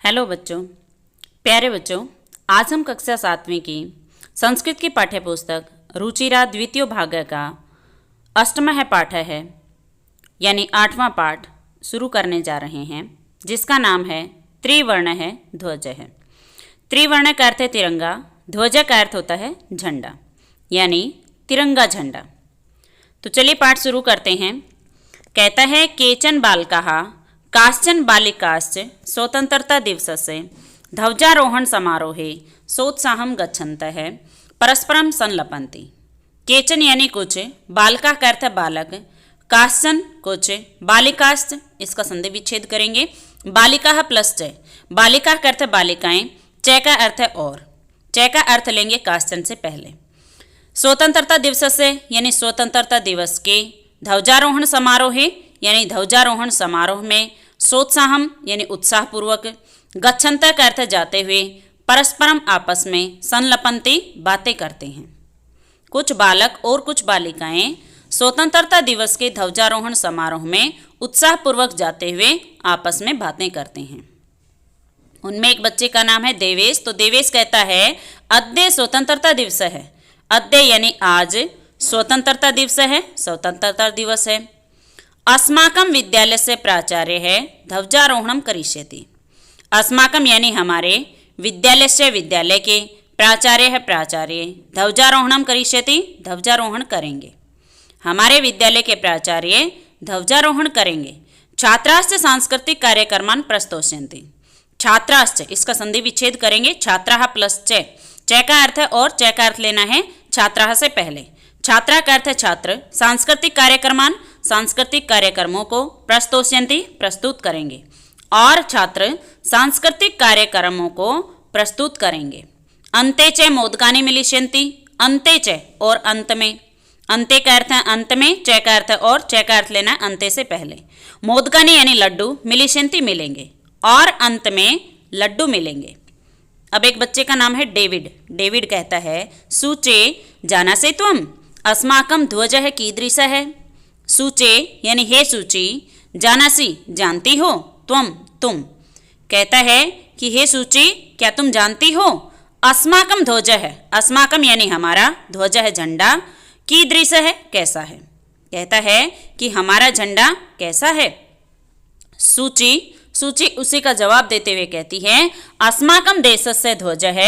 Hello बच्चों, प्यारे बच्चों। आज हम कक्षा 7वीं की संस्कृत की पाठ्य पुस्तक रुचिरा द्वितीय भाग का अष्टमः पाठ है यानी 8वां पाठ शुरू करने जा रहे हैं, जिसका नाम है त्रिवर्ण है ध्वज है। त्रिवर्ण का अर्थ है तिरंगा, ध्वज का अर्थ होता है झंडा यानी तिरंगा झंडा। तो चलिए पाठ शुरू करते हैं। कहता है केचन बालकाः काश्चन बालिकाश्च स्वतंत्रता दिवसस्य ध्वजारोहण समारोहे सोत्साहं गच्छन्तः परस्परं संलपन्ति। केचन यानी कुछ, बालका का अर्थ बालक, काश्चन कुछ, बालिकाश्च इसका संधि विच्छेद करेंगे, बालिका प्लस च, बालिका का अर्थ बालिकाएं, च का अर्थ और, च का अर्थ लेंगे काश्चन से पहले। स्वतंत्रता दिवस से यानी स्वतंत्रता दिवस के, ध्वजारोहण समारोह यानी ध्वजारोहण समारोह में, सोत्साहम यानी उत्साहपूर्वक, गच्छन्त का अर्थ जाते हुए, परस्परम आपस में, संलपन्ति बातें करते हैं। कुछ बालक और कुछ बालिकाएं स्वतंत्रता दिवस के ध्वजारोहण समारोह में उत्साहपूर्वक जाते हुए आपस में बातें करते हैं। उनमें एक बच्चे का नाम है देवेश। तो देवेश कहता है अद्य स्वतंत्रता दिवस है। अद्य यानी आज, स्वतंत्रता दिवस है, स्वतंत्रता दिवस है। अस्माकं विद्यालयस्य प्राचार्य है ध्वजारोहणं करिष्यति। अस्माकं यानी हमारे, विद्यालयस्य विद्यालय के, प्राचार्य है प्राचार्य, ध्वजारोहणं करिष्यति ध्वजारोहण करेंगे। हमारे विद्यालय के प्राचार्य ध्वजारोहण करेंगे। छात्राश्च सांस्कृतिक कार्यक्रमान् प्रस्तोष्यन्ति। छात्राश्च इसका संधि विच्छेद करेंगे, छात्राः प्लस च, च का अर्थ और, च का अर्थ लेना है छात्राः से पहले। छात्रा का अर्थ छात्र, सांस्कृतिक कार्यक्रमान सांस्कृतिक कार्यक्रमों को, प्रस्तोष्यन्ति प्रस्तुत करेंगे, और छात्र सांस्कृतिक कार्यक्रमों को प्रस्तुत करेंगे। अन्ते च मोदकानि मिलिष्यन्ति। अन्ते च और अंत में, अन्ते का अर्थ है अंत में, च का अर्थ और, च का अर्थ लेना अंते से पहले। मोदकानि यानी लड्डू, मिलिष्यन्ति मिलेंगे, और अंत में लड्डू मिलेंगे। अब एक बच्चे का नाम है डेविड। डेविड कहता है सूचे जानासि त्वम् अस्माकं ध्वजः कीदृशः है। सूचे यानी हे सूची, जानासि जानती हो, त्वम् तुम, कहता है कि हे सूची क्या तुम जानती हो, अस्माकं ध्वजः है, अस्माकं यानी हमारा, ध्वज है झंडा, कीदृशः है कैसा है, कहता है कि हमारा झंडा कैसा है। सूची सूची उसी का जवाब देते हुए कहती है अस्माकं देशस्य ध्वजः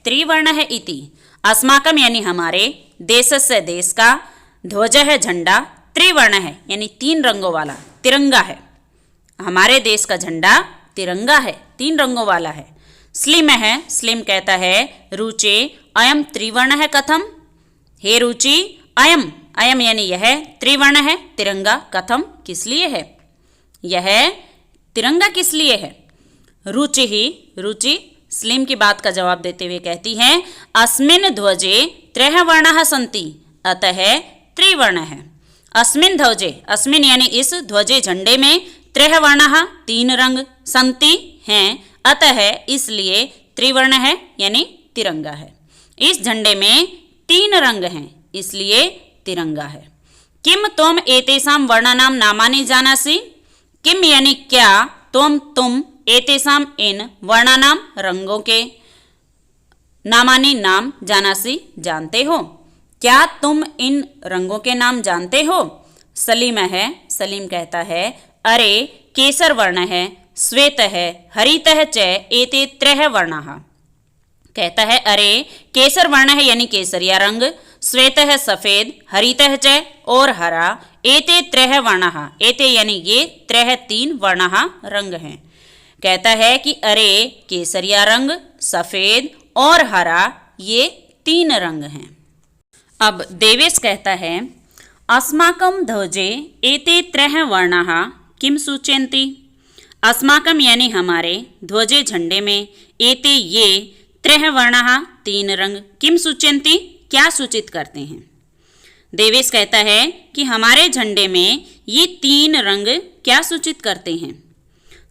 त्रिवर्णः इति। अस्माकं यानी हमारे, देशस्य देश का, ध्वज है झंडा, त्रिवर्ण है यानी 3 रंगों वाला, तिरंगा है। हमारे देश का झंडा तिरंगा है, 3 रंगों वाला है। स्लिम है, स्लिम कहता है रुचि अयम त्रिवर्ण है कथम। हे रुचि अयम, अयम यानी यह त्रिवर्ण है तिरंगा, कथम किस लिए है, यह तिरंगा किस लिए है। रुचि ही, रुचि स्लिम की बात का जवाब देते हुए कहती है अस्मिन् ध्वजे 3 वर्णाः सन्ति अतः त्रिवर्ण है। अस्मिन् ध्वजे, अस्मिन् यानी इस, ध्वजे झंडे में, 3 वर्णाः 3 रंग, सन्ति हैं, अतः इसलिए, त्रिवर्ण है यानी तिरंगा है। इस झंडे में 3 रंग हैं इसलिए तिरंगा है। किम त्वम एतेषां वर्णानां नामानि जानासि। किम यानी क्या, त्वम तुम, एतेषां इन, वर्णानां रंगों के, नामानि नाम, जानासि जानते हो, क्या तुम इन रंगों के नाम जानते हो। सलीम है, सलीम कहता है अरे केसर वर्ण है, श्वेत है, हरितः च एते 3 वर्णाः। कहता है अरे केसर वर्ण है यानी केसरिया रंग, श्वेत है सफेद, हरितः च और हरा, एते 3 वर्णाः, एते यानी ये, 3 वर्णाः रंग हैं। कहता है कि अरे केसरिया रंग, सफेद और हरा, ये 3 रंग हैं। अब देवेश कहता है अस्माकं ध्वजे एते 3 वर्णाः किम सूचयन्ति। अस्माकं यानी हमारे, ध्वजे झंडे में, एते ये 3 वर्णाः 3 रंग, किम सूचयन्ति क्या सूचित करते हैं। देवेश कहता है कि हमारे झंडे में ये 3 रंग क्या सूचित करते हैं।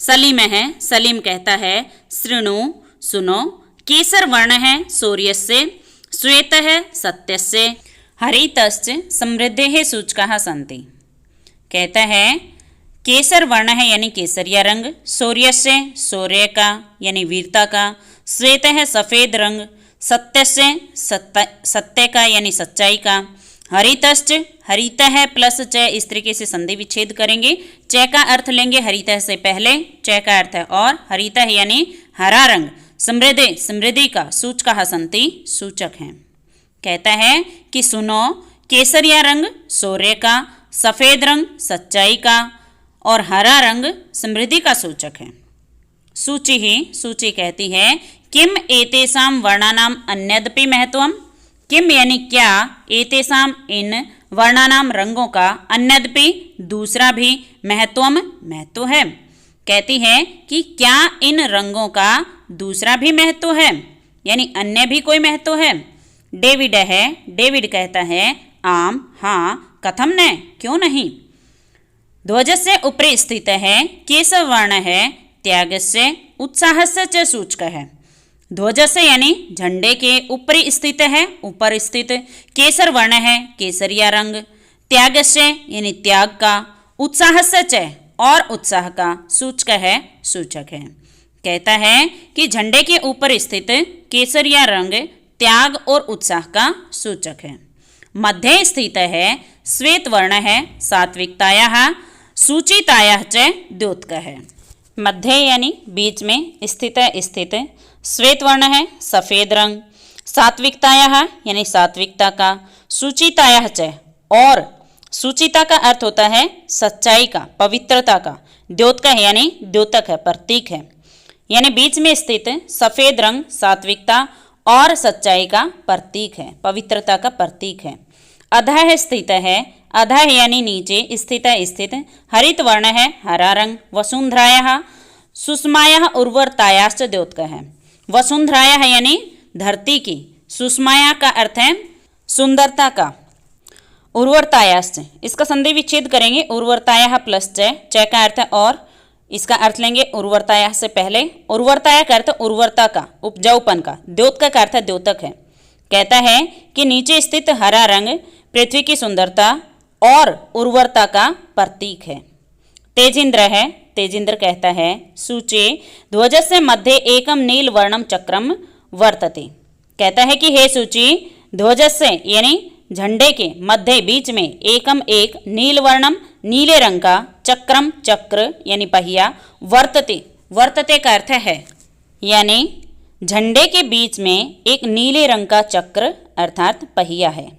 सलीम है, सलीम कहता है शृणु सुनो, केसर वर्ण है सूर्यस्य, श्वेत है सत्यस्य, हरितश्च समृद्धेः सूचकाः सन्ति। कहता है केसर वर्ण है यानी केसरिया रंग, शौर्यस्य शौर्य का यानी वीरता का, श्वेत है सफेद रंग, सत्यस्य सत्य का यानी सच्चाई का, हरितश्च हरित है प्लस च, इस तरीके से संधि विच्छेद करेंगे। च का अर्थ लेंगे हरित से पहले, च का अर्थ है और, हरित है यानी हरा रंग, समृद्धि समृद्धि का, सूचक संति सूचक है। कहता है कि सुनो, केसरिया रंग शौर्य का, सफेद रंग सच्चाई का और हरा रंग समृद्धि का सूचक है। सूची ही सूची कहती है किम एतेषां वर्णानाम अन्यदपि महत्वम, किम यानी क्या, एतेषां इन वर्णानाम रंगों का, अन्यदपि दूसरा भी, महत्वम महत्व है। कहती है कि क्या इन रंगों का दूसरा भी महत्व है यानी अन्य भी कोई महत्व है। डेविड है, डेविड कहता है आम हाँ, कथम न क्यों नहीं। ध्वजस्य उपरि स्थित है, केशव वर्ण है, त्यागस्य उत्साहस्य च सूचक है। ध्वजस्य यानी झंडे के ऊपरी स्थित है, ऊपर स्थित, केसर वर्ण है केसरिया रंग, त्यागस्य यानी त्याग का, उत्साहस्य च और उत्साह का, सूचक है सूचक है। कहता है कि झंडे के ऊपर स्थित केसरिया रंग त्याग और उत्साह का सूचक है। मध्य स्थित है, श्वेत वर्ण है, सात्विकतायाः सूचितायाः च द्योतक है। मध्य यानी बीच में स्थित श्वेत वर्ण है, सफेद रंग, सात्विकतायाः यानी सात्विकता का, सूचितायाः च और सूचिता का अर्थ होता है सच्चाई का, पवित्रता का, द्योतक है यानी द्योतक है, प्रतीक है। यानी बीच में स्थित सफेद रंग सात्विकता और सच्चाई का प्रतीक है, पवित्रता का प्रतीक है। अधः स्थित है, अधः यानी नीचे, स्थित हरित वर्ण है, हरा रंग, वसुंधरायाः सुषमायाः उर्वरतायाश्च द्योतक है। वसुंधरायाः यानी धरती की, सुषमाया का अर्थ है सुंदरता का, उर्वरतायाश्च इसका संधि विच्छेद करेंगे, उर्वरतायाः प्लस च का अर्थ है और, इसका अर्थ लेंगे उर्वरताया से पहले, उर्वरताया का अर्थ उर्वरता का, उपजाऊपन का, द्योतक का अर्थ द्योतक है। कहता है कि नीचे स्थित हरा रंग पृथ्वी की सुंदरता और उर्वरता का प्रतीक है। तेजिंद्र है, तेजिंद्र कहता है सूचे ध्वजस्य मध्ये एकम नील वर्णम चक्रम वर्तते। कहता है कि हे सूची, ध्वजस्य यानी झंडे के मध्य बीच में एकम एक नील वर्णम नीले रंग का चक्रम चक्र यानी पहिया, वर्तते वर्तते का अर्थ है यानी झंडे के बीच में एक नीले रंग का चक्र अर्थात पहिया है।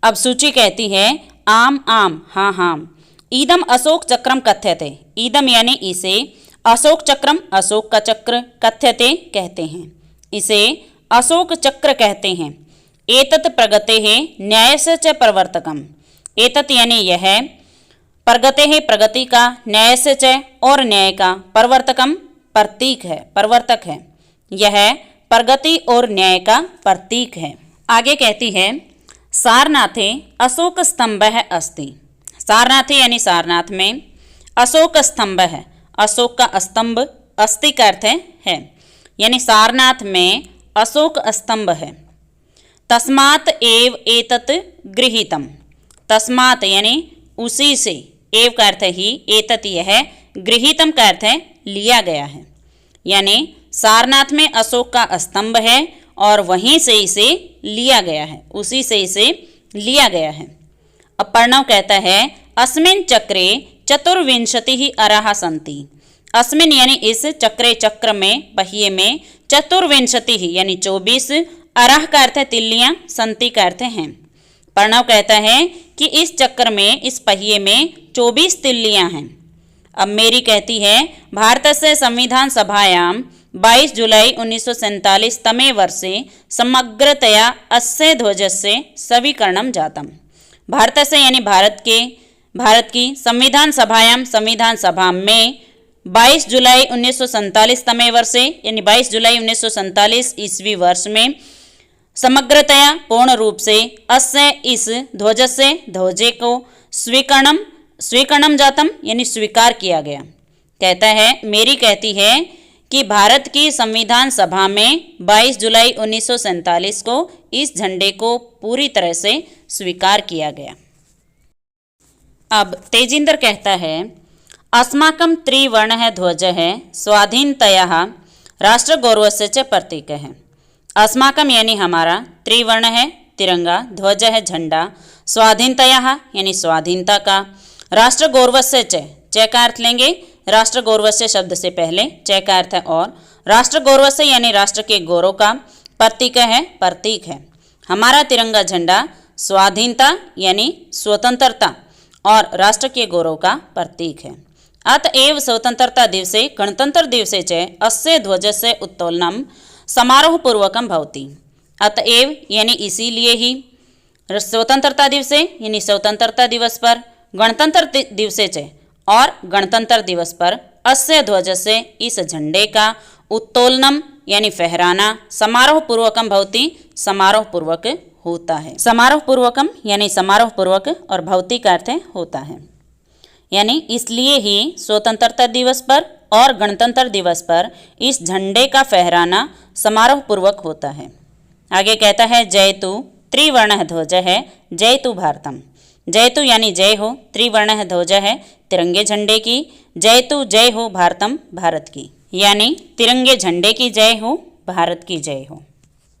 अब सूची कहती है आम आम हाँ हाँ, ईदम अशोक चक्रम कथ्यते, ईदम यानी इसे, अशोक चक्रम अशोक का चक्र, कथ्यते कहते हैं, इसे अशोक चक्र कहते हैं। एतत् प्रगते है न्यायस्य च प्रवर्तकम, एतत् यानी यह, प्रगते है प्रगति का, न्यायस्य च और न्याय का, प्रवर्तकम प्रतीक है, प्रवर्तक है, यह प्रगति और न्याय का प्रतीक है। आगे कहती है सारनाथे अशोक स्तंभ है अस्ति, सारनाथे यानी सारनाथ में अशोक स्तंभ है, अशोक का स्तंभ, अस्ति का अर्थ है यानी सारनाथ में अशोक स्तंभ है। तस्मात् एव एतत् गृहीतम, तस्मात् यानी उसी से, एव का अर्थ ही, एतत् यह, गृहीतम का अर्थ है लिया गया है, यानी सारनाथ में अशोक का स्तंभ है और वहीं से इसे लिया गया है, उसी से इसे लिया गया है। अब प्रणव कहता है अस्मिन् चक्रे चतुर्विंशति ही अराः सन्ति, अस्मिन् यानी इस चक्रे चक्र में, पहिए में, चतुर्विंशति ही यानी 24, अराह का अर्थ है तिल्लियां, संति का अर्थ हैं। प्रणव कहता है कि इस चक्र में, इस पहिए में 24 तिल्लियां हैं। अब मेरी कहती है भारतस्य संविधान सभायां 22 जुलाई 1947 तमे वर्षे समग्रतया अस्य ध्वजस्य स्वीकरणं जातम्। भारतस्य यानी भारत की संविधान सभायां, संविधान सभा में 22 जुलाई 1947 तमे वर्षे यानी 22 जुलाई 1947 ईस्वी वर्ष में समग्रतया पूर्ण रूप से अस्य इस ध्वजस्य ध्वजे को स्वीकरणम जातम यानी स्वीकार किया गया। कहता है मेरी कहती है कि भारत की संविधान सभा में 22 जुलाई 1947 को इस झंडे को पूरी तरह से स्वीकार किया गया। अब तेजिंदर कहता है अस्माकं त्रिवर्णः ध्वजः स्वाधीनतया राष्ट्रगौरवस्य च प्रतीक है। अस्माकं यानी हमारा, त्रिवर्ण है तिरंगा, ध्वज है झंडा, स्वाधीनतया यानी स्वाधीनता का, राष्ट्रगौरवस्य च का अर्थ लेंगे राष्ट्रगौरवस्य शब्द से पहले, च का अर्थ है और, राष्ट्रगौरवस्य यानी राष्ट्र के गौरव का, प्रतीक है प्रतीक है। हमारा तिरंगा झंडा स्वाधीनता यानी स्वतंत्रता और राष्ट्र के गौरव का प्रतीक है। अतएव स्वतंत्रता दिवसे गणतंत्र दिवसे च अस्य ध्वजस्य उत्तोलनम समारोहपूर्वकम भवति। अतएव यानी इसीलिए ही स्वतंत्रता दिवसे यानी स्वतंत्रता दिवस पर, गणतंत्र दिवसे च और गणतंत्र दिवस पर, अस्य ध्वजस्य इस झंडे का उत्तोलनम यानी फहराना, समारोह पूर्वकम भवति समारोह पूर्वक होता है। समारोह पूर्वकम यानी समारोह पूर्वक और भवति का अर्थ होता है, यानी इसलिए ही स्वतंत्रता दिवस पर और गणतंत्र दिवस पर इस झंडे का फहराना समारोह पूर्वक होता है। आगे कहता है जयतु त्रिवर्ण ध्वज है जयतु भारतम। जयतु यानी जय हो, त्रिवर्ण ध्वज है तिरंगे झंडे की, जयतु जय हो भारतम भारत की, यानी तिरंगे झंडे की जय हो, भारत की जय हो।